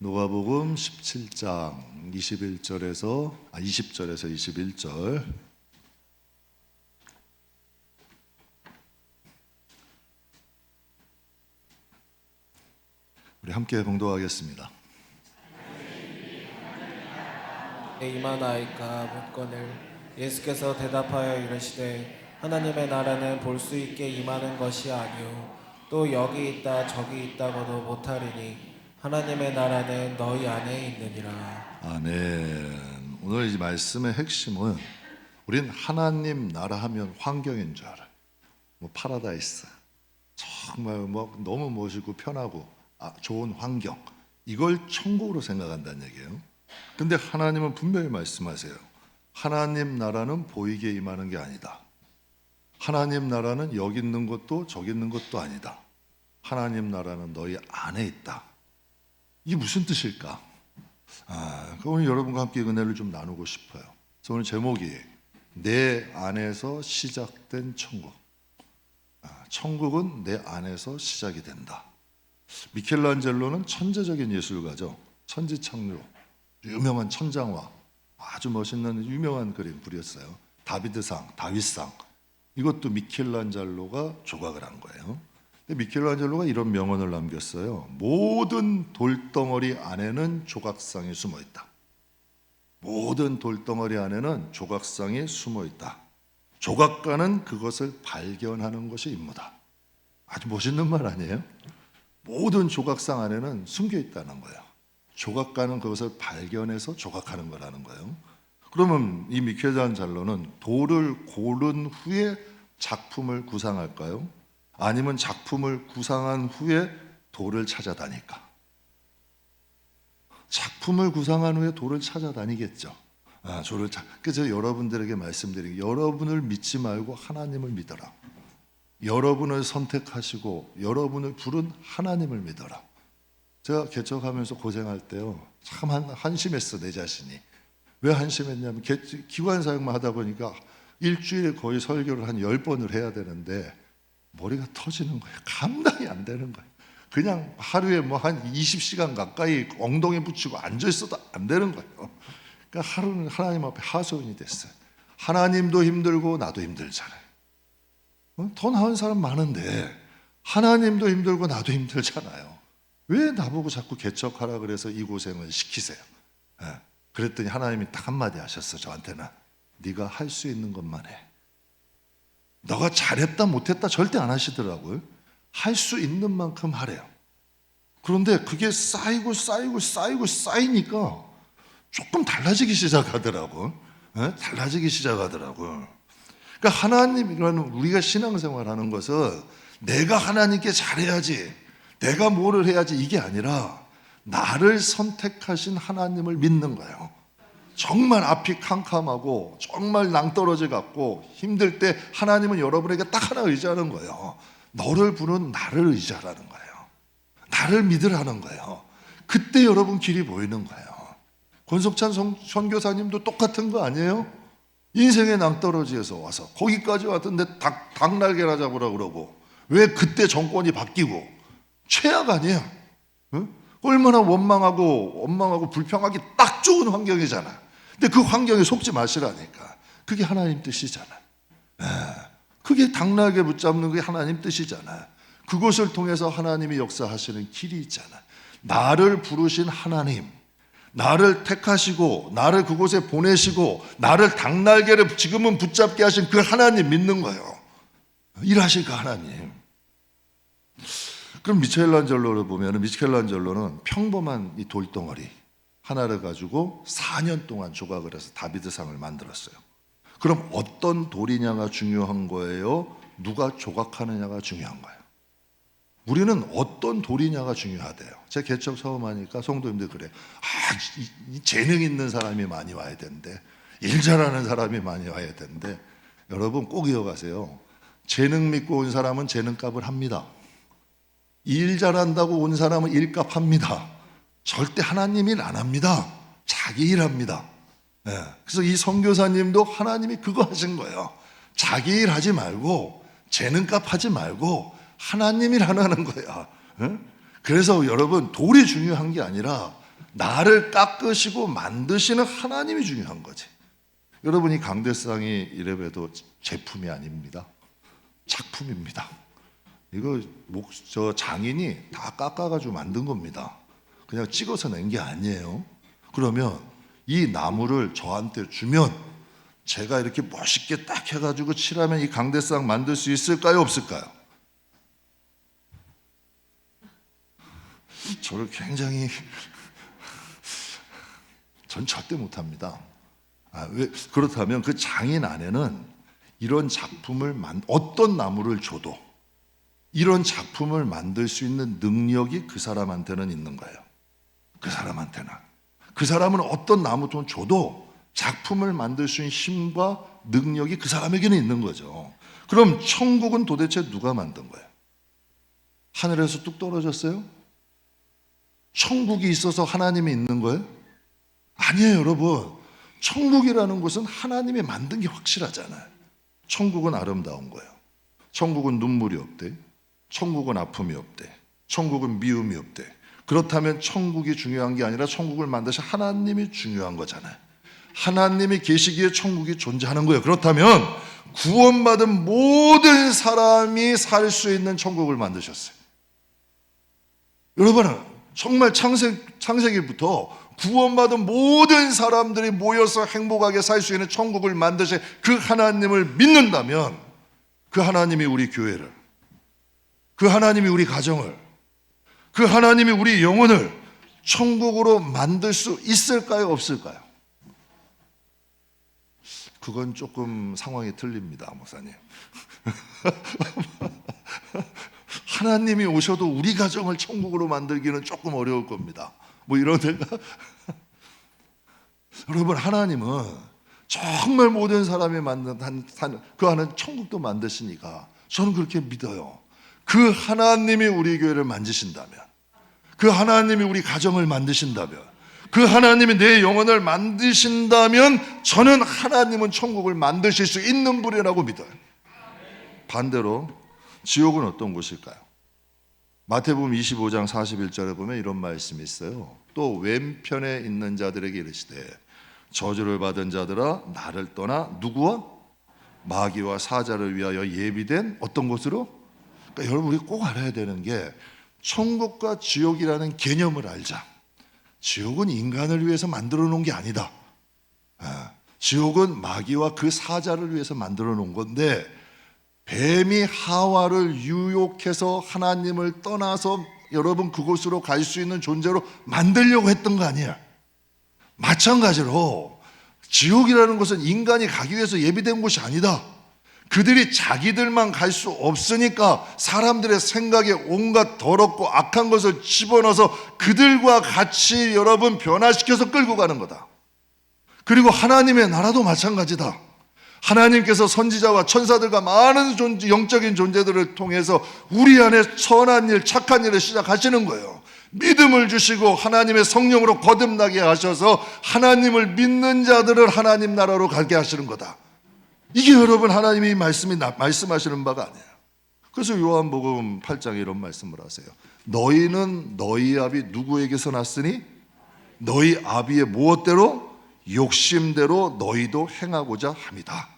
누가복음 17장 20절에서 21절. 우리 함께 봉독하겠습니다. 임하나이까 묻거늘 예수께서 대답하여 이르시되 하나님의 나라는 볼 수 있게 임하는 것이 아니요 또 여기 있다 저기 있다고도 못하리니 하나님의 나라는 너희 안에 있느니라. 아멘. 오늘 이 말씀의 핵심은 우린 하나님 나라 하면 환경인 줄 알아요. 파라다이스, 정말 너무 멋있고 편하고 좋은 환경, 이걸 천국으로 생각한다는 얘기예요. 근데 하나님은 분명히 말씀하세요. 하나님 나라는 보이게 임하는 게 아니다. 하나님 나라는 여기 있는 것도 저기 있는 것도 아니다. 하나님 나라는 너희 안에 있다. 이게 무슨 뜻일까? 오늘 여러분과 함께 은혜를 좀 나누고 싶어요. 그래서 오늘 제목이 내 안에서 시작된 천국. 천국은 내 안에서 시작이 된다. 미켈란젤로는 천재적인 예술가죠. 천지창조, 유명한 천장화, 아주 멋있는 유명한 그림 그렸어요. 다비드상, 다윗상, 이것도 미켈란젤로가 조각을 한 거예요. 근데 미켈란젤로가 이런 명언을 남겼어요. 모든 돌덩어리 안에는 조각상이 숨어 있다. 모든 돌덩어리 안에는 조각상이 숨어 있다. 조각가는 그것을 발견하는 것이 임무다. 아주 멋있는 말 아니에요? 모든 조각상 안에는 숨겨 있다는 거예요. 조각가는 그것을 발견해서 조각하는 거라는 거예요. 그러면 이 미켈란젤로는 돌을 고른 후에 작품을 구상할까요? 아니면 작품을 구상한 후에 돌을 찾아다닐까? 작품을 구상한 후에 돌을 찾아다니겠죠. 그래서 여러분들에게 말씀드리기, 여러분을 믿지 말고 하나님을 믿어라. 여러분을 선택하시고 여러분을 부른 하나님을 믿어라. 제가 개척하면서 고생할 때요, 참 한심했어, 내 자신이. 왜 한심했냐면 기관 사역만 하다 보니까 일주일에 거의 설교를 한 10번을 해야 되는데 머리가 터지는 거예요. 감당이 안 되는 거예요. 그냥 하루에 한 20시간 가까이 엉덩이 붙이고 앉아있어도 안 되는 거예요. 그러니까 하루는 하나님 앞에 하소연이 됐어요. 하나님도 힘들고 나도 힘들잖아요. 더 나은 사람 많은데 하나님도 힘들고 나도 힘들잖아요. 왜 나보고 자꾸 개척하라 그래서 이 고생을 시키세요? 그랬더니 하나님이 딱 한마디 하셨어, 저한테는. 네가 할 수 있는 것만 해. 너가 잘했다 못했다 절대 안 하시더라고요. 할 수 있는 만큼 하래요. 그런데 그게 쌓이고 쌓이니까 조금 달라지기 시작하더라고. 달라지기 시작하더라고. 그러니까 하나님이라는, 우리가 신앙생활하는 것은 내가 하나님께 잘해야지, 내가 뭐를 해야지, 이게 아니라 나를 선택하신 하나님을 믿는 거예요. 정말 앞이 캄캄하고 정말 낭떠러지 같고 힘들 때 하나님은 여러분에게 딱 하나 의지하는 거예요. 너를 부른 나를 의지하라는 거예요. 나를 믿으라는 거예요. 그때 여러분 길이 보이는 거예요. 권석찬 선교사님도 똑같은 거 아니에요? 인생의 낭떠러지에서 와서 거기까지 왔던데 닭날개나 잡으라 그러고, 왜 그때 정권이 바뀌고, 최악 아니에요? 얼마나 원망하고 불평하기 딱 좋은 환경이잖아. 근데 그 환경에 속지 마시라니까. 그게 하나님 뜻이잖아. 그게 닭날개 붙잡는 게 하나님 뜻이잖아. 그것을 통해서 하나님이 역사하시는 길이 있잖아. 나를 부르신 하나님, 나를 택하시고 나를 그곳에 보내시고 나를 닭날개를 지금은 붙잡게 하신 그 하나님 믿는 거예요. 일하실 그 하나님. 그럼 미켈란젤로를 보면, 미켈란젤로는 평범한 이 돌덩어리 하나를 가지고 4년 동안 조각을 해서 다비드상을 만들었어요. 그럼 어떤 돌이냐가 중요한 거예요? 누가 조각하느냐가 중요한 거예요. 우리는 어떤 돌이냐가 중요하대요. 제가 개척 처음 하니까 성도님들 그래. 재능 있는 사람이 많이 와야 되는데, 일 잘하는 사람이 많이 와야 되는데, 여러분 꼭 이어가세요. 재능 믿고 온 사람은 재능값을 합니다. 일 잘한다고 온 사람은 일값 합니다. 절대 하나님 일 안 합니다. 자기 일 합니다. 그래서 이 선교사님도 하나님이 그거 하신 거예요. 자기 일 하지 말고 재능값 하지 말고 하나님 일 하는 거야. 그래서 여러분, 돌이 중요한 게 아니라 나를 깎으시고 만드시는 하나님이 중요한 거지. 여러분이 강대상이 이래봬도 제품이 아닙니다. 작품입니다. 이거 저 장인이 다 깎아가지고 만든 겁니다. 그냥 찍어서 낸 게 아니에요. 그러면 이 나무를 저한테 주면 제가 이렇게 멋있게 딱 해가지고 칠하면 이 강대상 만들 수 있을까요? 없을까요? 저를 굉장히 전 절대 못합니다. 왜? 그렇다면 그 장인 안에는 이런 작품을 어떤 나무를 줘도 이런 작품을 만들 수 있는 능력이 그 사람한테는 있는 거예요. 그 사람한테는. 그 사람은 어떤 나무도 줘도 작품을 만들 수 있는 힘과 능력이 그 사람에게는 있는 거죠. 그럼 천국은 도대체 누가 만든 거예요? 하늘에서 뚝 떨어졌어요? 천국이 있어서 하나님이 있는 거예요? 아니에요, 여러분. 천국이라는 것은 하나님이 만든 게 확실하잖아요. 천국은 아름다운 거예요. 천국은 눈물이 없대. 천국은 아픔이 없대. 천국은 미움이 없대. 그렇다면 천국이 중요한 게 아니라 천국을 만드신 하나님이 중요한 거잖아요. 하나님이 계시기에 천국이 존재하는 거예요. 그렇다면 구원받은 모든 사람이 살 수 있는 천국을 만드셨어요. 여러분, 정말 창세기부터 구원받은 모든 사람들이 모여서 행복하게 살 수 있는 천국을 만드신 그 하나님을 믿는다면 그 하나님이 우리 교회를, 그 하나님이 우리 가정을, 그 하나님이 우리 영혼을 천국으로 만들 수 있을까요? 없을까요? 그건 조금 상황이 틀립니다, 목사님. 하나님이 오셔도 우리 가정을 천국으로 만들기는 조금 어려울 겁니다. 뭐 이런 데가 여러분, 하나님은 정말 모든 사람이 만든 그 안에 천국도 만드시니까 저는 그렇게 믿어요. 그 하나님이 우리 교회를 만드신다면, 그 하나님이 우리 가정을 만드신다면, 그 하나님이 내 영혼을 만드신다면 저는 하나님은 천국을 만드실 수 있는 분이라고 믿어요. 반대로 지옥은 어떤 곳일까요? 마태복음 25장 41절에 보면 이런 말씀이 있어요. 또 왼편에 있는 자들에게 이르시되 저주를 받은 자들아 나를 떠나 누구와? 마귀와 사자를 위하여 예비된 어떤 곳으로? 그러니까 여러분, 우리 꼭 알아야 되는 게 천국과 지옥이라는 개념을 알자. 지옥은 인간을 위해서 만들어 놓은 게 아니다. 지옥은 마귀와 그 사자를 위해서 만들어 놓은 건데, 뱀이 하와를 유혹해서 하나님을 떠나서 여러분 그곳으로 갈 수 있는 존재로 만들려고 했던 거 아니야. 마찬가지로 지옥이라는 것은 인간이 가기 위해서 예비된 곳이 아니다. 그들이 자기들만 갈 수 없으니까 사람들의 생각에 온갖 더럽고 악한 것을 집어넣어서 그들과 같이 여러분 변화시켜서 끌고 가는 거다. 그리고 하나님의 나라도 마찬가지다. 하나님께서 선지자와 천사들과 많은 영적인 존재들을 통해서 우리 안에 선한 일, 착한 일을 시작하시는 거예요. 믿음을 주시고 하나님의 성령으로 거듭나게 하셔서 하나님을 믿는 자들을 하나님 나라로 가게 하시는 거다. 이게 여러분 하나님이 말씀하시는 바가 아니에요. 그래서 요한복음 8장에 이런 말씀을 하세요. 너희는 너희 아비 누구에게서 났으니 너희 아비의 무엇대로? 욕심대로 너희도 행하고자 합니다.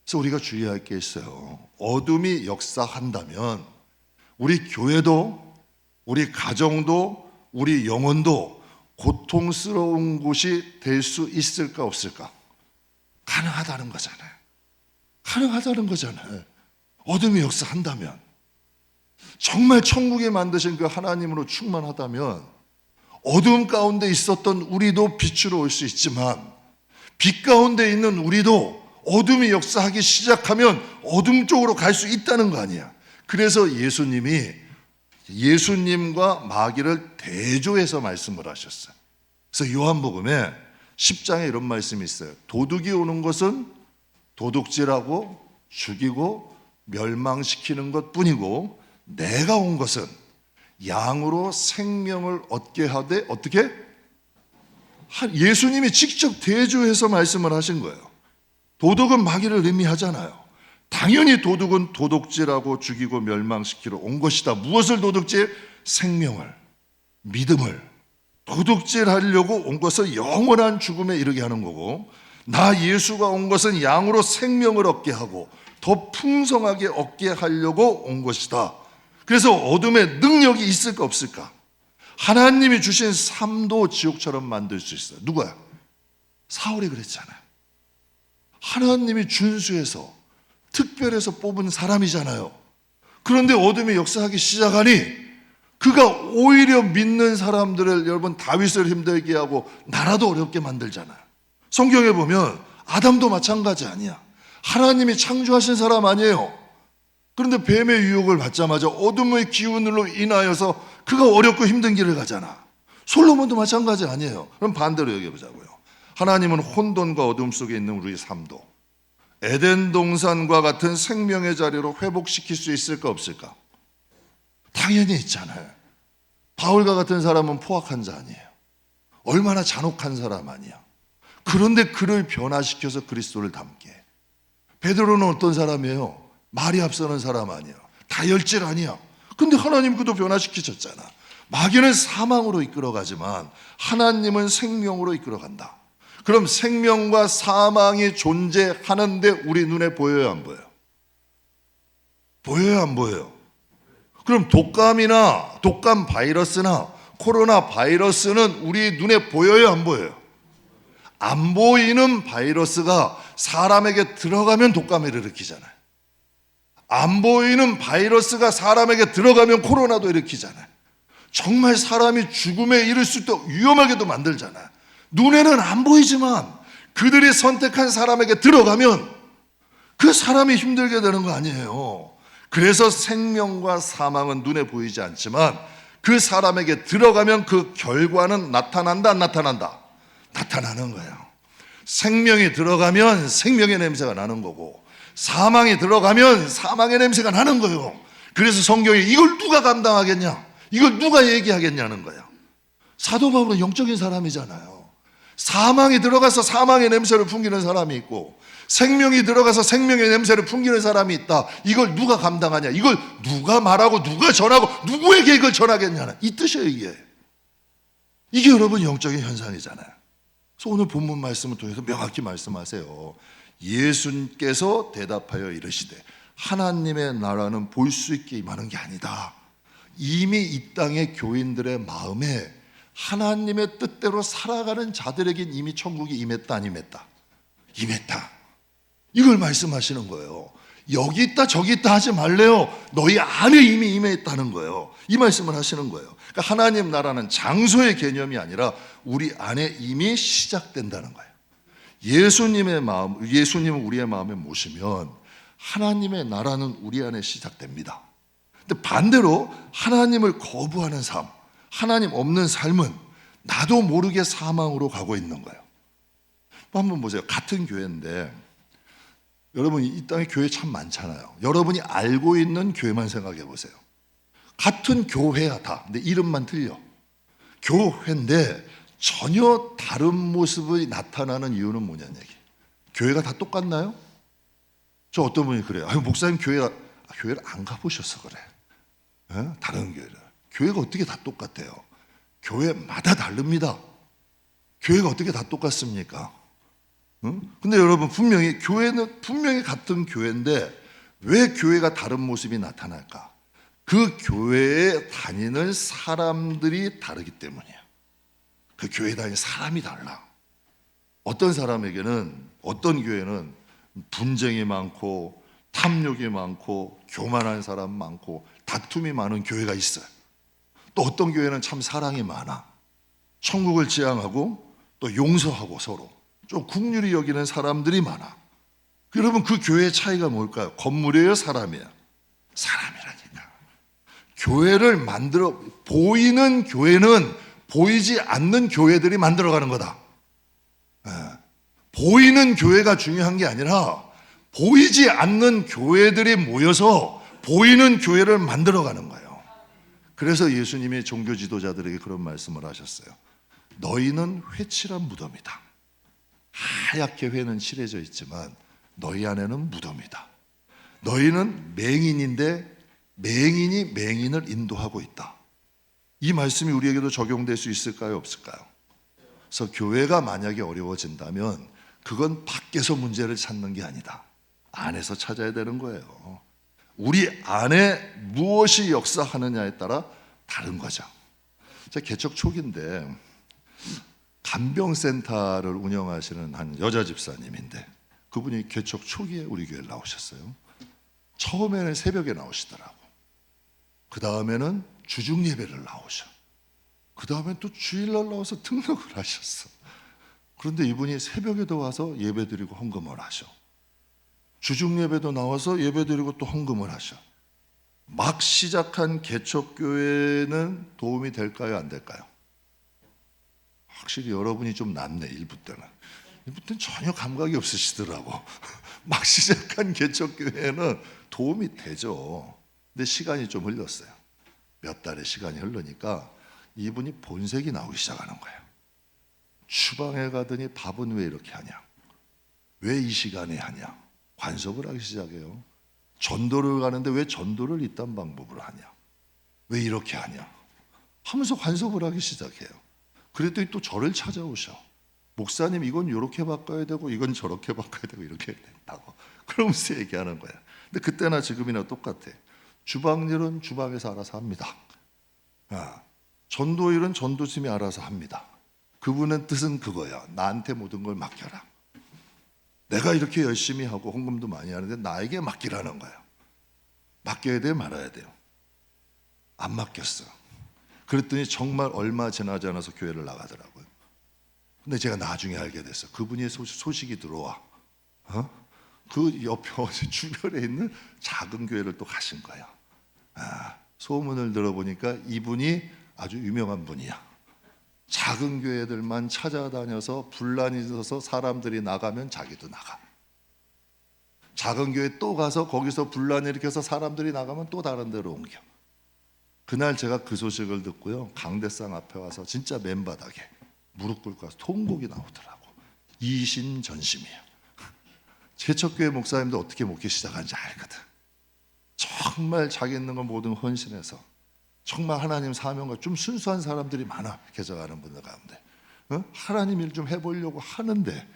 그래서 우리가 주의할 게 있어요. 어둠이 역사한다면 우리 교회도, 우리 가정도, 우리 영혼도 고통스러운 곳이 될 수 있을까 없을까? 가능하다는 거잖아요. 가능하다는 거잖아요. 어둠이 역사한다면, 정말 천국에 만드신 그 하나님으로 충만하다면 어둠 가운데 있었던 우리도 빛으로 올 수 있지만, 빛 가운데 있는 우리도 어둠이 역사하기 시작하면 어둠 쪽으로 갈 수 있다는 거 아니야. 그래서 예수님과 마귀를 대조해서 말씀을 하셨어요. 그래서 요한복음에 10장에 이런 말씀이 있어요. 도둑이 오는 것은 도둑질하고 죽이고 멸망시키는 것뿐이고 내가 온 것은 양으로 생명을 얻게 하되, 어떻게? 예수님이 직접 대조해서 말씀을 하신 거예요. 도둑은 마귀를 의미하잖아요. 당연히 도둑은 도둑질하고 죽이고 멸망시키러 온 것이다. 무엇을 도둑질? 생명을, 믿음을, 도둑질하려고 온 것은 영원한 죽음에 이르게 하는 거고, 나 예수가 온 것은 양으로 생명을 얻게 하고 더 풍성하게 얻게 하려고 온 것이다. 그래서 어둠에 능력이 있을까 없을까? 하나님이 주신 삶도 지옥처럼 만들 수 있어요. 누가요? 사울이 그랬잖아요. 하나님이 준수해서 특별해서 뽑은 사람이잖아요. 그런데 어둠이 역사하기 시작하니 그가 오히려 믿는 사람들을, 여러분, 다윗을 힘들게 하고 나라도 어렵게 만들잖아요. 성경에 보면 아담도 마찬가지 아니야. 하나님이 창조하신 사람 아니에요. 그런데 뱀의 유혹을 받자마자 어둠의 기운으로 인하여서 그가 어렵고 힘든 길을 가잖아. 솔로몬도 마찬가지 아니에요. 그럼 반대로 여겨보자고요. 하나님은 혼돈과 어둠 속에 있는 우리의 삶도 에덴 동산과 같은 생명의 자리로 회복시킬 수 있을까 없을까? 당연히 있잖아요. 바울과 같은 사람은 포악한 자 아니에요. 얼마나 잔혹한 사람 아니야. 그런데 그를 변화시켜서 그리스도를 닮게 해. 베드로는 어떤 사람이에요? 말이 앞서는 사람 아니야. 다혈질 아니야. 근데 하나님 그도 변화시키셨잖아. 마귀는 사망으로 이끌어가지만 하나님은 생명으로 이끌어간다. 그럼 생명과 사망이 존재하는데 우리 눈에 보여요, 안 보여요? 보여요, 안 보여요? 그럼 독감 바이러스나 코로나 바이러스는 우리 눈에 보여요, 안 보여요? 안 보이는 바이러스가 사람에게 들어가면 독감을 일으키잖아요. 안 보이는 바이러스가 사람에게 들어가면 코로나도 일으키잖아요. 정말 사람이 죽음에 이를 수 있도록 위험하게도 만들잖아요. 눈에는 안 보이지만 그들이 선택한 사람에게 들어가면 그 사람이 힘들게 되는 거 아니에요. 그래서 생명과 사망은 눈에 보이지 않지만 그 사람에게 들어가면 그 결과는 나타난다, 안 나타난다? 나타나는 거예요. 생명이 들어가면 생명의 냄새가 나는 거고, 사망이 들어가면 사망의 냄새가 나는 거예요. 그래서 성경이 이걸 누가 감당하겠냐, 이걸 누가 얘기하겠냐는 거예요. 사도 바울은 영적인 사람이잖아요. 사망이 들어가서 사망의 냄새를 풍기는 사람이 있고, 생명이 들어가서 생명의 냄새를 풍기는 사람이 있다. 이걸 누가 감당하냐, 이걸 누가 말하고 누가 전하고 누구에게 이걸 전하겠냐는 이 뜻이에요. 이게 여러분 영적인 현상이잖아요. 그래서 오늘 본문 말씀을 통해서 명확히 말씀하세요. 예수님께서 대답하여 이르시되 하나님의 나라는 볼 수 있게 임하는 게 아니다. 이미 이 땅의 교인들의 마음에 하나님의 뜻대로 살아가는 자들에겐 이미 천국이 임했다, 안 임했다? 임했다. 이걸 말씀하시는 거예요. 여기 있다 저기 있다 하지 말래요. 너희 안에 이미 임했다는 거예요. 이 말씀을 하시는 거예요. 그러니까 하나님 나라는 장소의 개념이 아니라 우리 안에 이미 시작된다는 거예요. 예수님을 우리의 마음에 모시면 하나님의 나라는 우리 안에 시작됩니다. 근데 반대로 하나님을 거부하는 삶, 하나님 없는 삶은 나도 모르게 사망으로 가고 있는 거예요. 한번 보세요. 같은 교회인데, 여러분 이 땅에 교회 참 많잖아요. 여러분이 알고 있는 교회만 생각해 보세요. 같은 교회야 다. 근데 이름만 틀려. 교회인데 전혀 다른 모습이 나타나는 이유는 뭐냐는 얘기. 교회가 다 똑같나요? 저 어떤 분이 그래요. 목사님 교회를 안 가보셔서 그래. 다른 교회를. 교회가 어떻게 다 똑같아요? 교회마다 다릅니다. 교회가 어떻게 다 똑같습니까? 근데 여러분 분명히 교회는 분명히 같은 교회인데 왜 교회가 다른 모습이 나타날까? 그 교회에 다니는 사람들이 다르기 때문이에요. 그 교회에 다니는 사람이 달라. 어떤 사람에게는, 어떤 교회는 분쟁이 많고 탐욕이 많고 교만한 사람 많고 다툼이 많은 교회가 있어요. 또 어떤 교회는 참 사랑이 많아. 천국을 지향하고 또 용서하고 서로 좀 긍휼히 여기는 사람들이 많아. 여러분 그 교회의 차이가 뭘까요? 건물이에요, 사람이에요? 사람이라니까. 교회를 만들어, 보이는 교회는 보이지 않는 교회들이 만들어가는 거다. 보이는 교회가 중요한 게 아니라 보이지 않는 교회들이 모여서 보이는 교회를 만들어가는 거예요. 그래서 예수님이 종교 지도자들에게 그런 말씀을 하셨어요. 너희는 회칠한 무덤이다. 하얗게 회는 칠해져 있지만 너희 안에는 무덤이다. 너희는 맹인인데 맹인이 맹인을 인도하고 있다. 이 말씀이 우리에게도 적용될 수 있을까요? 없을까요? 그래서 교회가 만약에 어려워진다면 그건 밖에서 문제를 찾는 게 아니다. 안에서 찾아야 되는 거예요. 우리 안에 무엇이 역사하느냐에 따라 다른 거죠. 제가 개척 초기인데 간병센터를 운영하시는 한 여자 집사님인데 그분이 개척 초기에 우리 교회에 나오셨어요. 처음에는 새벽에 나오시더라고. 그 다음에는 주중 예배를 나오셔. 그 다음에 또 주일날 나와서 등록을 하셨어. 그런데 이분이 새벽에도 와서 예배드리고 헌금을 하셔. 주중 예배도 나와서 예배드리고 또 헌금을 하셔. 막 시작한 개척교회는 도움이 될까요? 안 될까요? 확실히 여러분이 좀 낫네. 일부 때는 전혀 감각이 없으시더라고. 막 시작한 개척교회는 도움이 되죠. 근데 시간이 좀 흘렀어요. 몇 달의 시간이 흐르니까 이분이 본색이 나오기 시작하는 거예요. 주방에 가더니 밥은 왜 이렇게 하냐? 왜 이 시간에 하냐? 관섭을 하기 시작해요. 전도를 가는데 왜 전도를 이딴 방법으로 하냐? 왜 이렇게 하냐? 하면서 관섭을 하기 시작해요. 그랬더니 또 저를 찾아오셔. 목사님, 이건 이렇게 바꿔야 되고 이건 저렇게 바꿔야 되고 이렇게 된다고. 그러면서 얘기하는 거야. 근데 그때나 지금이나 똑같아. 주방일은 주방에서 알아서 합니다. 전도일은 전도팀이 알아서 합니다. 그분의 뜻은 그거야. 나한테 모든 걸 맡겨라. 내가 이렇게 열심히 하고 헌금도 많이 하는데 나에게 맡기라는 거야. 맡겨야 돼, 말아야 돼요? 안 맡겼어. 그랬더니 정말 얼마 지나지 않아서 교회를 나가더라고요. 근데 제가 나중에 알게 됐어. 그분이 소식이 들어와. 그 옆에 주변에 있는 작은 교회를 또 가신 거야. 소문을 들어보니까 이분이 아주 유명한 분이야. 작은 교회들만 찾아다녀서 분란이 있어서 사람들이 나가면 자기도 나가. 작은 교회 또 가서 거기서 분란을 일으켜서 사람들이 나가면 또 다른 데로 옮겨. 그날 제가 그 소식을 듣고요, 강대상 앞에 와서 진짜 맨바닥에 무릎 꿇고 와서 통곡이 나오더라고. 이심전심이에요. 개척교회 목사님도 어떻게 목회 시작한지 알거든. 정말 자기 있는 거 모든 헌신해서 정말 하나님 사명과 좀 순수한 사람들이 많아. 개척하는 분들 가운데 하나님 일 좀 해보려고 하는데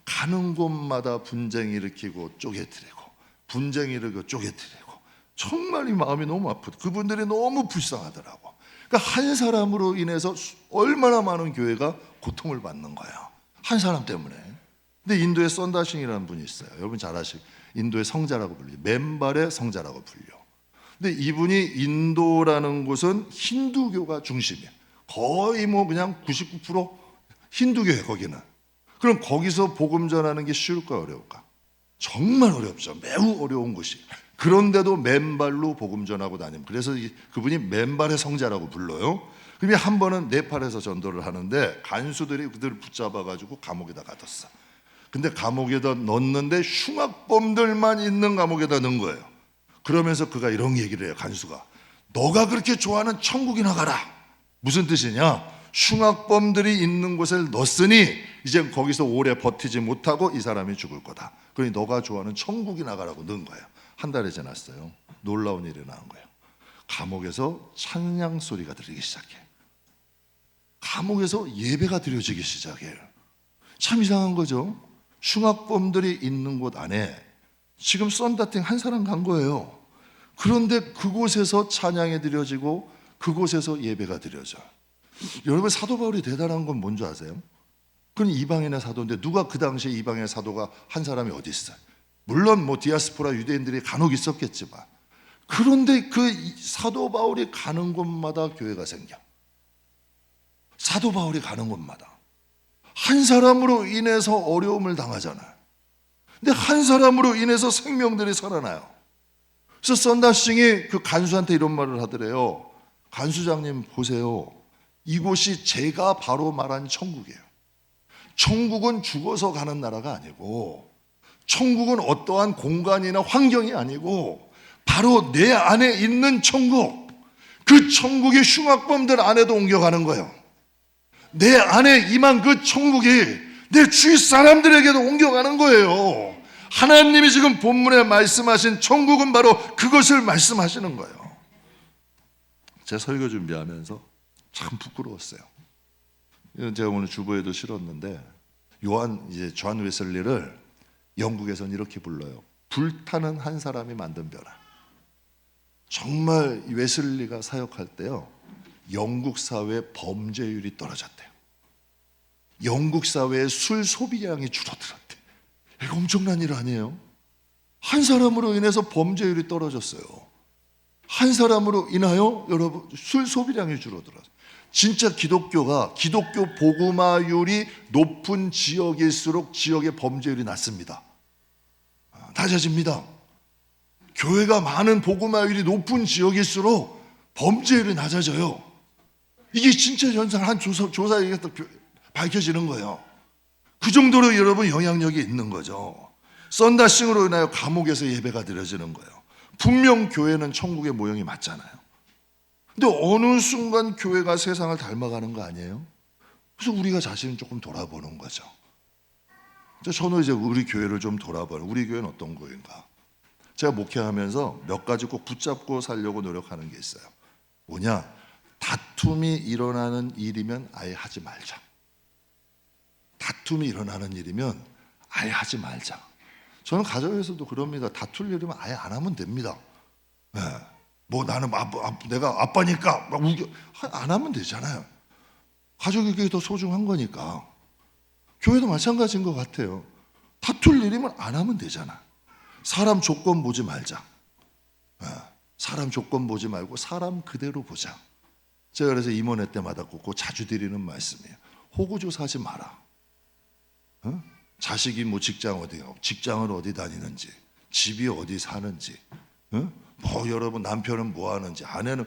가는 곳마다 분쟁 일으키고 쪼개뜨리고 분쟁 일으키고 쪼개뜨리고 정말 이 마음이 너무 아프다. 그분들이 너무 불쌍하더라고. 그러니까 한 사람으로 인해서 얼마나 많은 교회가 고통을 받는 거야. 한 사람 때문에. 근데 인도에 썬다싱이라는 분이 있어요. 여러분 잘 아시고 인도의 성자라고 불려요. 맨발의 성자라고 불려. 근데 이분이 인도라는 곳은 힌두교가 중심이에요. 거의 뭐 그냥 99% 힌두교예요, 거기는. 그럼 거기서 복음 전하는 게 쉬울까 어려울까? 정말 어렵죠. 매우 어려운 곳이. 그런데도 맨발로 복음 전하고 다니면, 그래서 그분이 맨발의 성자라고 불러요. 그러면 한 번은 네팔에서 전도를 하는데 간수들이 그들을 붙잡아가지고 감옥에다 가뒀어. 근데 감옥에다 넣었는데 흉악범들만 있는 감옥에다 넣은 거예요. 그러면서 그가 이런 얘기를 해요. 간수가 너가 그렇게 좋아하는 천국이나 가라. 무슨 뜻이냐? 흉악범들이 있는 곳에 넣었으니 이제 거기서 오래 버티지 못하고 이 사람이 죽을 거다. 그러니 너가 좋아하는 천국이나 가라고 넣은 거예요. 한 달이 지났어요. 놀라운 일이 나온 거예요. 감옥에서 찬양 소리가 들리기 시작해. 감옥에서 예배가 드려지기 시작해요. 참 이상한 거죠. 흉악범들이 있는 곳 안에 지금 썬다팅 한 사람 간 거예요. 그런데 그곳에서 찬양이 드려지고 그곳에서 예배가 드려져요. 여러분, 사도 바울이 대단한 건 뭔지 아세요? 그건 이방인의 사도인데 누가 그 당시에 이방인의 사도가 한 사람이 어디 있어요? 물론 뭐 디아스포라 유대인들이 간혹 있었겠지만, 그런데 그 사도 바울이 가는 곳마다 교회가 생겨. 사도 바울이 가는 곳마다 한 사람으로 인해서 어려움을 당하잖아요. 근데 한 사람으로 인해서 생명들이 살아나요. 그래서 썬다싱이 그 간수한테 이런 말을 하더래요. 간수장님 보세요. 이곳이 제가 바로 말한 천국이에요. 천국은 죽어서 가는 나라가 아니고, 천국은 어떠한 공간이나 환경이 아니고 바로 내 안에 있는 천국. 그 천국이 흉악범들 안에도 옮겨가는 거예요. 내 안에 임한 그 천국이 내 주위 사람들에게도 옮겨가는 거예요. 하나님이 지금 본문에 말씀하신 천국은 바로 그것을 말씀하시는 거예요. 제 설교 준비하면서 참 부끄러웠어요. 이건 제가 오늘 주보에도 실었는데 존 웨슬리를 영국에서는 이렇게 불러요. 불타는 한 사람이 만든 변화. 정말 웨슬리가 사역할 때요, 영국 사회 범죄율이 떨어졌대요. 영국 사회의 술 소비량이 줄어들었대. 이거 엄청난 일 아니에요? 한 사람으로 인해서 범죄율이 떨어졌어요. 한 사람으로 인하여 여러분 술 소비량이 줄어들었어요. 진짜 기독교 복음화율이 높은 지역일수록 지역의 범죄율이 낮습니다. 낮아집니다. 교회가 많은 복음화율이 높은 지역일수록 범죄율이 낮아져요. 이게 진짜 현상, 한 조사에 밝혀지는 거예요. 그 정도로 여러분 영향력이 있는 거죠. 썬다싱으로 인하여 감옥에서 예배가 드려지는 거예요. 분명 교회는 천국의 모형이 맞잖아요. 근데 어느 순간 교회가 세상을 닮아가는 거 아니에요? 그래서 우리가 자신을 조금 돌아보는 거죠. 저는 이제 우리 교회를 좀 돌아봐요. 우리 교회는 어떤 교회인가? 제가 목회하면서 몇 가지 꼭 붙잡고 살려고 노력하는 게 있어요. 뭐냐? 다툼이 일어나는 일이면 아예 하지 말자. 다툼이 일어나는 일이면 아예 하지 말자. 저는 가정에서도 그럽니다. 다툴 일이면 아예 안 하면 됩니다. 네. 뭐 나는 내가 아빠니까 막 우겨 안 하면 되잖아요. 가족이 그게 더 소중한 거니까. 교회도 마찬가지인 것 같아요. 다툴 일이면 안 하면 되잖아. 사람 조건 보지 말자. 사람 조건 보지 말고 사람 그대로 보자. 제가 그래서 임원회 때마다 꼭 자주 드리는 말씀이에요. 호구조사하지 마라. 자식이 뭐 직장을 어디 다니는지, 집이 어디 사는지, 뭐 여러분 남편은 뭐 하는지, 아내는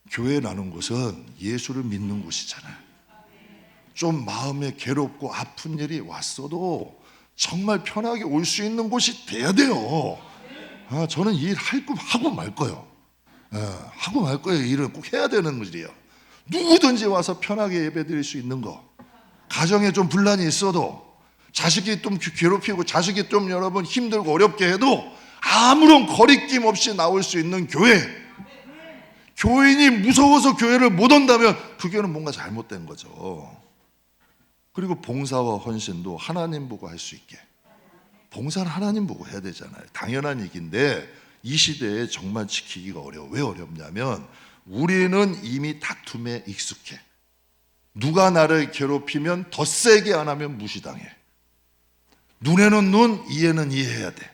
교회 나눈 곳은 예수를 믿는 곳이잖아요. 좀 마음에 괴롭고 아픈 일이 왔어도 정말 편하게 올 수 있는 곳이 돼야 돼요. 저는 이 일 하고 말 거예요. 하고 말 거예요. 일을 꼭 해야 되는 일이에요. 누구든지 와서 편하게 예배 드릴 수 있는 거. 가정에 좀 분란이 있어도, 자식이 좀 괴롭히고 자식이 좀 여러분 힘들고 어렵게 해도 아무런 거리낌 없이 나올 수 있는 교회. 교인이 무서워서 교회를 못 온다면 그 교회는 뭔가 잘못된 거죠. 그리고 봉사와 헌신도 하나님 보고 할 수 있게. 봉사는 하나님 보고 해야 되잖아요. 당연한 얘기인데 이 시대에 정말 지키기가 어려워. 왜 어렵냐면 우리는 이미 다툼에 익숙해. 누가 나를 괴롭히면 더 세게 안 하면 무시당해. 눈에는 눈, 이에는 이해해야 돼.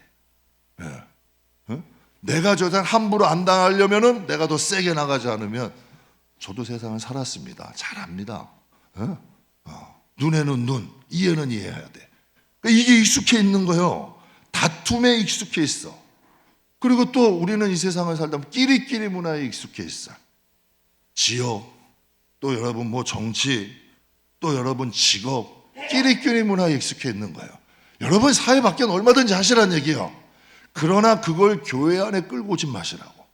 내가 저 사람 함부로 안 당하려면은 내가 더 세게 나가지 않으면. 저도 세상을 살았습니다. 잘 압니다. 눈에는 눈, 이에는 이해해야 돼. 그러니까 이게 익숙해 있는 거예요. 다툼에 익숙해 있어. 그리고 또 우리는 이 세상을 살다 보면 끼리끼리 문화에 익숙해 있어. 지역, 또 여러분 뭐 정치, 또 여러분 직업, 끼리끼리 문화에 익숙해 있는 거예요. 여러분 사회 밖에는 얼마든지 하시라는 얘기예요. 그러나 그걸 교회 안에 끌고 오지 마시라고.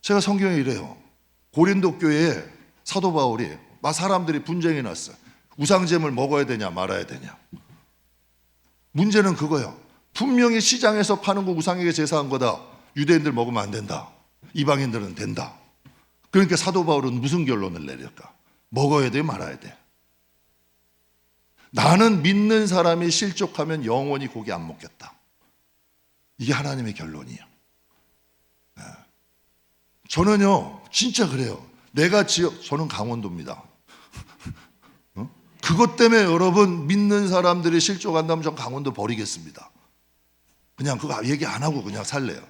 제가 성경에 이래요. 고린도 교회에 사도 바울이 사람들이 분쟁이 났어요. 우상제물 먹어야 되냐 말아야 되냐. 문제는 그거예요. 분명히 시장에서 파는 거 우상에게 제사한 거다. 유대인들 먹으면 안 된다. 이방인들은 된다. 그러니까 사도 바울은 무슨 결론을 내릴까? 먹어야 돼 말아야 돼. 나는 믿는 사람이 실족하면 영원히 고기 안 먹겠다. 이게 하나님의 결론이에요. 저는요 진짜 그래요. 저는 강원도입니다. 그것 때문에 여러분 믿는 사람들이 실족한다면 전 강원도 버리겠습니다. 그냥 그거 얘기 안 하고 그냥 살래요.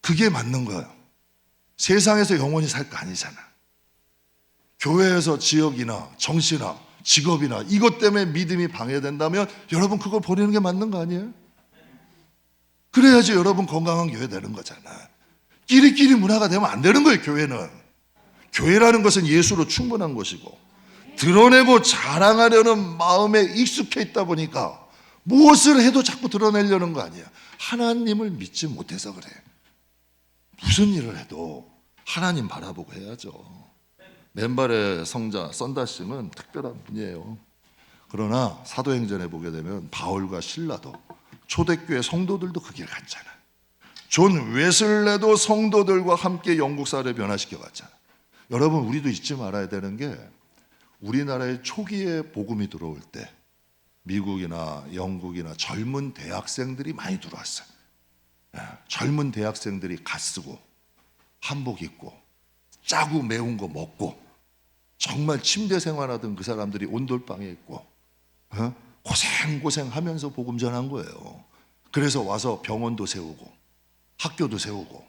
그게 맞는 거예요. 세상에서 영원히 살 거 아니잖아. 교회에서 지역이나 정치나 직업이나 이것 때문에 믿음이 방해된다면 여러분 그걸 버리는 게 맞는 거 아니에요? 그래야지 여러분 건강한 교회 되는 거잖아. 끼리끼리 문화가 되면 안 되는 거예요. 교회는. 교회라는 것은 예수로 충분한 것이고 드러내고 자랑하려는 마음에 익숙해 있다 보니까 무엇을 해도 자꾸 드러내려는 거 아니야. 하나님을 믿지 못해서 그래. 무슨 일을 해도 하나님 바라보고 해야죠. 맨발의 성자 썬다싱은 특별한 분이에요. 그러나 사도행전에 보게 되면 바울과 실라도 초대교회 성도들도 그 길 갔잖아. 존 웨슬레도 성도들과 함께 영국 사회를 변화시켜 갔잖아. 여러분, 우리도 잊지 말아야 되는 게 우리나라에 초기에 복음이 들어올 때 미국이나 영국이나 젊은 대학생들이 많이 들어왔어요. 젊은 대학생들이 갓 쓰고 한복 입고 짜고 매운 거 먹고 정말 침대 생활하던 그 사람들이 온돌방에 있고 고생하면서 복음 전한 거예요. 그래서 와서 병원도 세우고 학교도 세우고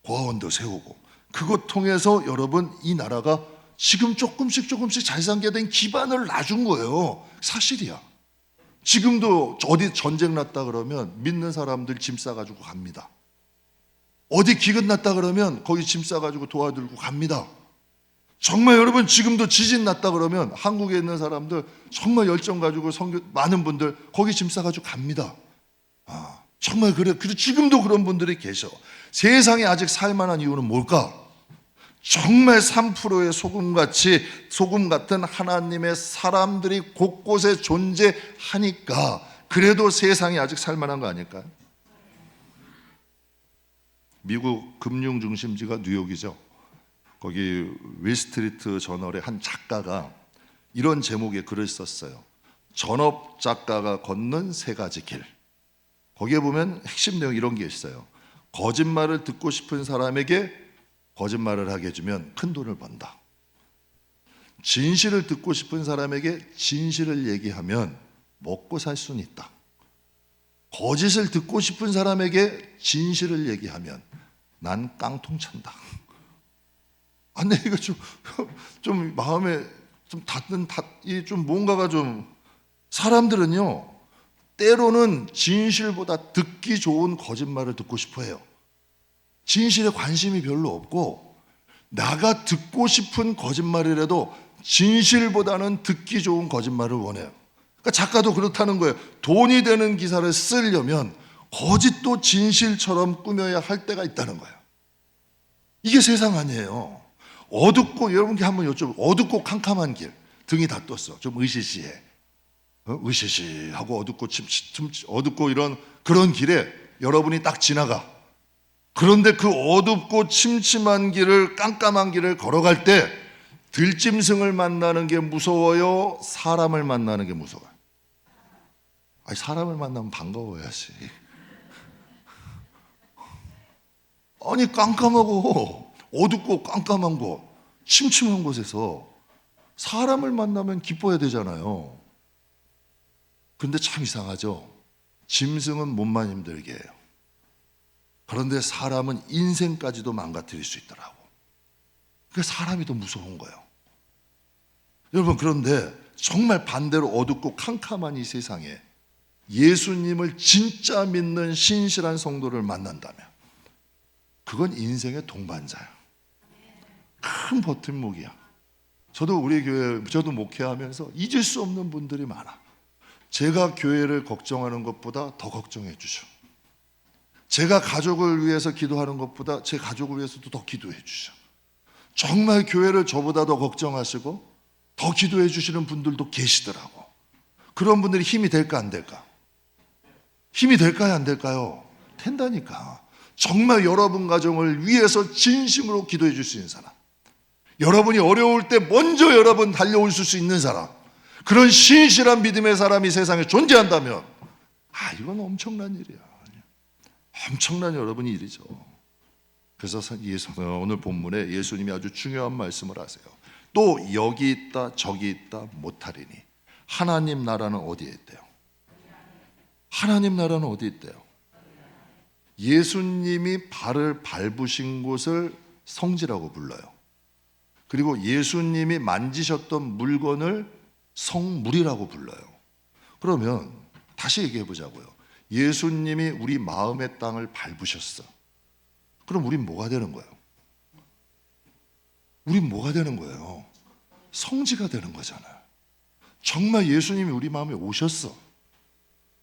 고아원도 세우고, 그것 통해서 여러분 이 나라가 지금 조금씩 잘 살게 된 기반을 놔준 거예요. 사실이야. 지금도 어디 전쟁 났다 그러면 믿는 사람들 짐 싸가지고 갑니다. 어디 기근 났다 그러면 거기 짐 싸가지고 도와들고 갑니다. 정말 여러분, 지금도 지진 났다 그러면 한국에 있는 사람들 정말 열정 가지고 많은 분들 거기 짐 싸가지고 갑니다. 정말 그래. 지금도 그런 분들이 계셔. 세상에 아직 살만한 이유는 뭘까? 정말 3%의 소금 같은 하나님의 사람들이 곳곳에 존재하니까 그래도 세상이 아직 살만한 거 아닐까요? 미국 금융 중심지가 뉴욕이죠. 거기 윌스트리트 저널의 한 작가가 이런 제목의 글을 썼어요. 전업 작가가 걷는 3가지 길. 거기에 보면 핵심 내용 이런 게 있어요. 거짓말을 듣고 싶은 사람에게 거짓말을 하게 해주면 큰 돈을 번다. 진실을 듣고 싶은 사람에게 진실을 얘기하면 먹고 살 수는 있다. 거짓을 듣고 싶은 사람에게 진실을 얘기하면 난 깡통 찬다. 근데 이거 좀 마음에 좀 좀 뭔가가 좀, 사람들은요 때로는 진실보다 듣기 좋은 거짓말을 듣고 싶어 해요. 진실에 관심이 별로 없고 나가 듣고 싶은 거짓말이라도 진실보다는 듣기 좋은 거짓말을 원해요. 그러니까 작가도 그렇다는 거예요. 돈이 되는 기사를 쓰려면 거짓도 진실처럼 꾸며야 할 때가 있다는 거예요. 이게 세상 아니에요. 어둡고, 여러분께 한번 여쭤보고, 어둡고 캄캄한 길, 등이 다 떴어. 좀 으시시해. 으시시하고 어둡고 이런 그런 길에 여러분이 딱 지나가. 그런데 그 어둡고 침침한 길을, 깜깜한 길을 걸어갈 때 들짐승을 만나는 게 무서워요? 사람을 만나는 게 무서워요? 사람을 만나면 반가워야지. 아니, 깜깜하고 어둡고 깜깜한 곳, 침침한 곳에서 사람을 만나면 기뻐야 되잖아요. 근데 참 이상하죠. 짐승은 몸만 힘들게 해요. 그런데 사람은 인생까지도 망가뜨릴 수 있더라고. 그러니까 사람이 더 무서운 거예요. 여러분, 그런데 정말 반대로 어둡고 캄캄한 이 세상에 예수님을 진짜 믿는 신실한 성도를 만난다면 그건 인생의 동반자야. 큰 버팀목이야. 저도 우리 교회, 저도 목회하면서 잊을 수 없는 분들이 많아. 제가 교회를 걱정하는 것보다 더 걱정해 주셔. 제가 가족을 위해서 기도하는 것보다 제 가족을 위해서도 더 기도해 주셔. 정말 교회를 저보다 더 걱정하시고 더 기도해 주시는 분들도 계시더라고. 그런 분들이 힘이 될까 안 될까? 힘이 될까요 안 될까요? 된다니까. 정말 여러분 가정을 위해서 진심으로 기도해 줄 수 있는 사람, 여러분이 어려울 때 먼저 여러분 달려올 수 있는 사람, 그런 신실한 믿음의 사람이 세상에 존재한다면 이건 엄청난 일이야. 엄청난 여러분이 일이죠. 그래서 오늘 본문에 예수님이 아주 중요한 말씀을 하세요. 또 여기 있다 저기 있다 못하리니. 하나님 나라는 어디에 있대요? 하나님 나라는 어디 있대요? 예수님이 발을 밟으신 곳을 성지라고 불러요. 그리고 예수님이 만지셨던 물건을 성물이라고 불러요. 그러면 다시 얘기해 보자고요. 예수님이 우리 마음의 땅을 밟으셨어. 그럼 우린 뭐가 되는 거예요? 우린 뭐가 되는 거예요? 성지가 되는 거잖아요. 정말 예수님이 우리 마음에 오셨어.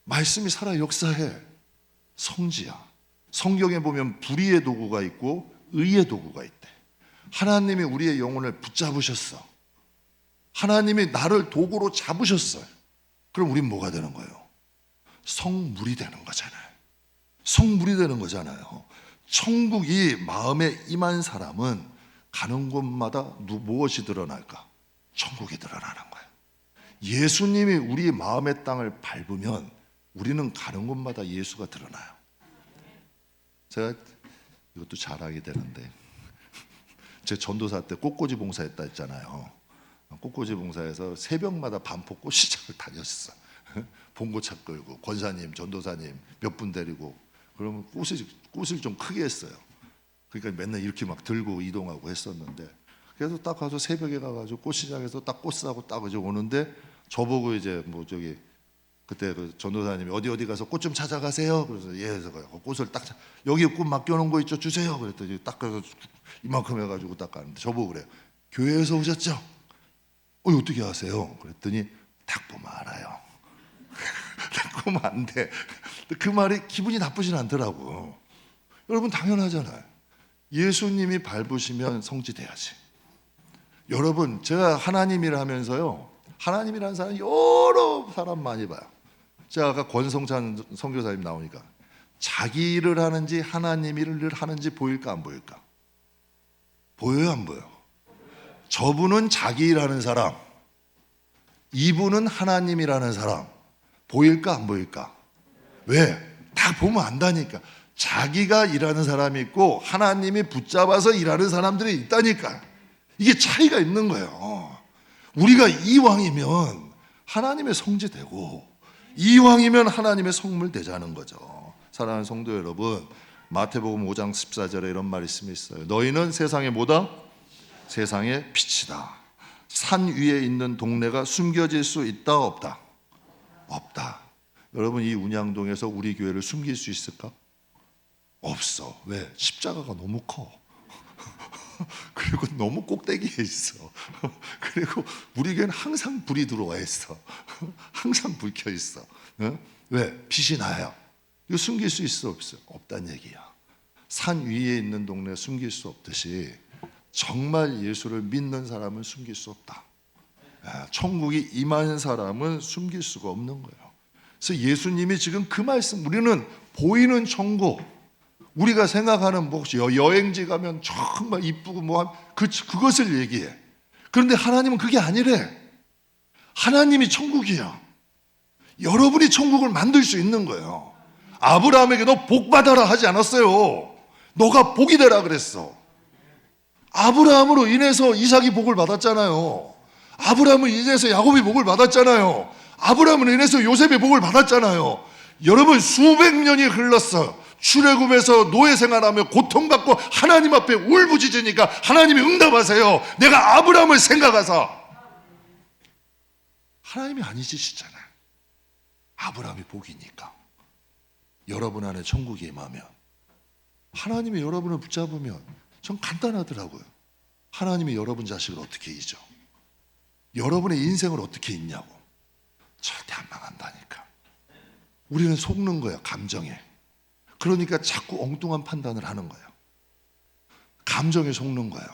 말씀이 살아 역사해. 성지야. 성경에 보면 불의의 도구가 있고 의의 도구가 있대. 하나님이 우리의 영혼을 붙잡으셨어. 하나님이 나를 도구로 잡으셨어요. 그럼 우린 뭐가 되는 거예요? 성물이 되는 거잖아요. 성물이 되는 거잖아요. 천국이 마음에 임한 사람은 가는 곳마다 무엇이 드러날까? 천국이 드러나는 거예요. 예수님이 우리 마음의 땅을 밟으면 우리는 가는 곳마다 예수가 드러나요. 제가 이것도 자랑이 되는데, 제 전도사 때 꽃꽂이 봉사했다 했잖아요. 꽃꽂이 봉사에서 새벽마다 반포 꽃시장을 다녔어. 봉고차 끌고 권사님, 전도사님 몇 분 데리고, 그러면 꽃을 좀 크게 했어요. 그러니까 맨날 이렇게 막 들고 이동하고 했었는데, 그래서 딱 가서 새벽에 가가지고 꽃시장에서 딱 꽃 사고 딱 이제 오는데, 저보고 이제 뭐 저기 그때 그 전도사님이 어디 가서 꽃 좀 찾아가세요. 그래서 그래서 꽃을 딱 여기 꽃 맡겨놓은 거 있죠, 주세요. 그랬더니 딱 가서 이만큼 해가지고 딱 가는데 저보고 그래요. 교회에서 오셨죠? 어떻게 아세요? 그랬더니 딱 보면 알아요. 딱 보면 안 돼. 그 말이 기분이 나쁘진 않더라고. 여러분 당연하잖아요. 예수님이 밟으시면 성취돼야지. 여러분 제가 하나님이라 하면서요, 하나님이라는 사람 여러 사람 많이 봐요. 제가 아까 권성찬 선교사님 나오니까 자기 일을 하는지 하나님 일을 하는지 보일까 안 보일까? 보여요 안 보여? 저분은 자기 일하는 사람, 이분은 하나님이라는 사람. 보일까 안 보일까? 왜? 다 보면 안다니까. 자기가 일하는 사람이 있고 하나님이 붙잡아서 일하는 사람들이 있다니까. 이게 차이가 있는 거예요. 우리가 이왕이면 하나님의 성지되고 이왕이면 하나님의 성물 되자는 거죠. 사랑하는 성도 여러분, 마태복음 5장 14절에 이런 말씀이 있어요. 너희는 세상의 뭐다? 세상의 빛이다. 산 위에 있는 동네가 숨겨질 수 있다 없다? 없다. 여러분 이 운양동에서 우리 교회를 숨길 수 있을까? 없어. 왜? 십자가가 너무 커. 그리고 너무 꼭대기에 있어. 그리고 우리 교회는 항상 불이 들어와 있어. 항상 불 켜 있어. 왜? 빛이 나요. 이거 숨길 수 있어 없어? 없단 얘기야. 산 위에 있는 동네 숨길 수 없듯이 정말 예수를 믿는 사람은 숨길 수 없다. 천국이 임하는 사람은 숨길 수가 없는 거예요. 그래서 예수님이 지금 그 말씀, 우리는 보이는 천국, 우리가 생각하는 뭐 여행지 가면 정말 이쁘고 그것을 얘기해. 그런데 하나님은 그게 아니래. 하나님이 천국이야. 여러분이 천국을 만들 수 있는 거예요. 아브라함에게 너 복 받아라 하지 않았어요. 너가 복이 되라 그랬어. 아브라함으로 인해서 이삭이 복을 받았잖아요. 아브라함을 인해서 야곱이 복을 받았잖아요. 아브라함으로 인해서 요셉이 복을 받았잖아요. 여러분 수백 년이 흘렀어. 출애굽에서 노예 생활하며 고통받고 하나님 앞에 울부짖으니까 하나님이 응답하세요. 내가 아브라함을 생각하사. 하나님이 아니시잖아요. 아브라함이 복이니까. 여러분 안에 천국이 임하면, 하나님이 여러분을 붙잡으면 전 간단하더라고요. 하나님이 여러분 자식을 어떻게 잊어? 여러분의 인생을 어떻게 잊냐고. 절대 안 망한다니까. 우리는 속는 거야, 감정에. 그러니까 자꾸 엉뚱한 판단을 하는 거예요. 감정에 속는 거예요.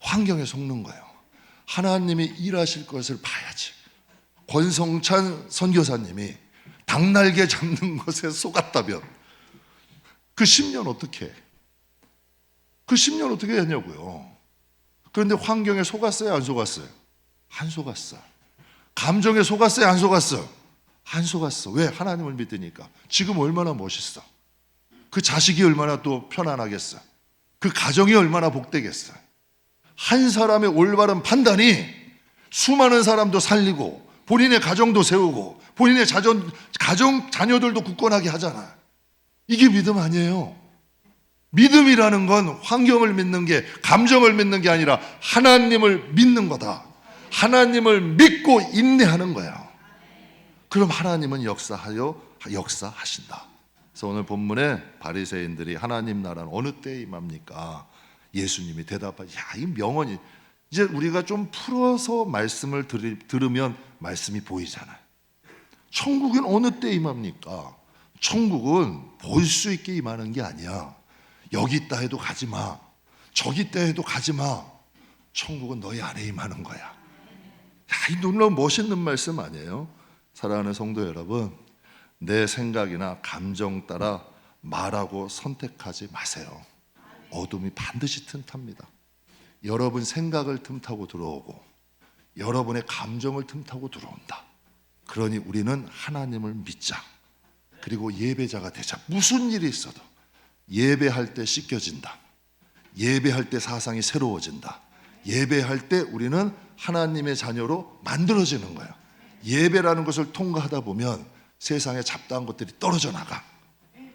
환경에 속는 거예요. 하나님이 일하실 것을 봐야지. 권성찬 선교사님이 닭날개 잡는 것에 속았다면 그 10년 어떻게 해? 그 10년 어떻게 했냐고요. 그런데 환경에 속았어요 안 속았어요? 안 속았어. 감정에 속았어요 안 속았어? 안 속았어. 왜? 하나님을 믿으니까. 지금 얼마나 멋있어. 그 자식이 얼마나 또 편안하겠어. 그 가정이 얼마나 복되겠어. 한 사람의 올바른 판단이 수많은 사람도 살리고 본인의 가정도 세우고 본인의 가정 자녀들도 굳건하게 하잖아. 이게 믿음 아니에요. 믿음이라는 건 환경을 믿는 게, 감정을 믿는 게 아니라 하나님을 믿는 거다. 하나님을 믿고 인내하는 거야. 그럼 하나님은 역사하신다. 그래서 오늘 본문에 바리새인들이 하나님 나라는 어느 때에 임합니까? 예수님이 대답하지. 이 명언이 이제 우리가 좀 풀어서 말씀을 들으면 말씀이 보이잖아요. 천국은 어느 때 임합니까? 천국은 볼 수 있게 임하는 게 아니야. 여기 있다 해도 가지 마. 저기 있다 해도 가지 마. 천국은 너희 안에 임하는 거야. 이 놀라운 멋있는 말씀 아니에요? 사랑하는 성도 여러분, 내 생각이나 감정 따라 말하고 선택하지 마세요. 어둠이 반드시 틈탑니다. 여러분 생각을 틈타고 들어오고 여러분의 감정을 틈타고 들어온다. 그러니 우리는 하나님을 믿자. 그리고 예배자가 되자. 무슨 일이 있어도 예배할 때 씻겨진다. 예배할 때 사상이 새로워진다. 예배할 때 우리는 하나님의 자녀로 만들어지는 거예요. 예배라는 것을 통과하다 보면 세상에 잡다한 것들이 떨어져 나가.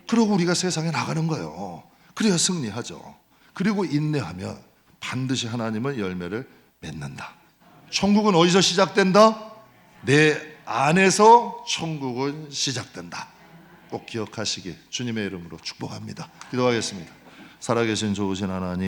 그러고 우리가 세상에 나가는 거예요. 그래야 승리하죠. 그리고 인내하면 반드시 하나님은 열매를 맺는다. 천국은 어디서 시작된다? 내 안에서 천국은 시작된다. 꼭 기억하시기 주님의 이름으로 축복합니다. 기도하겠습니다. 살아계신 좋으신 하나님,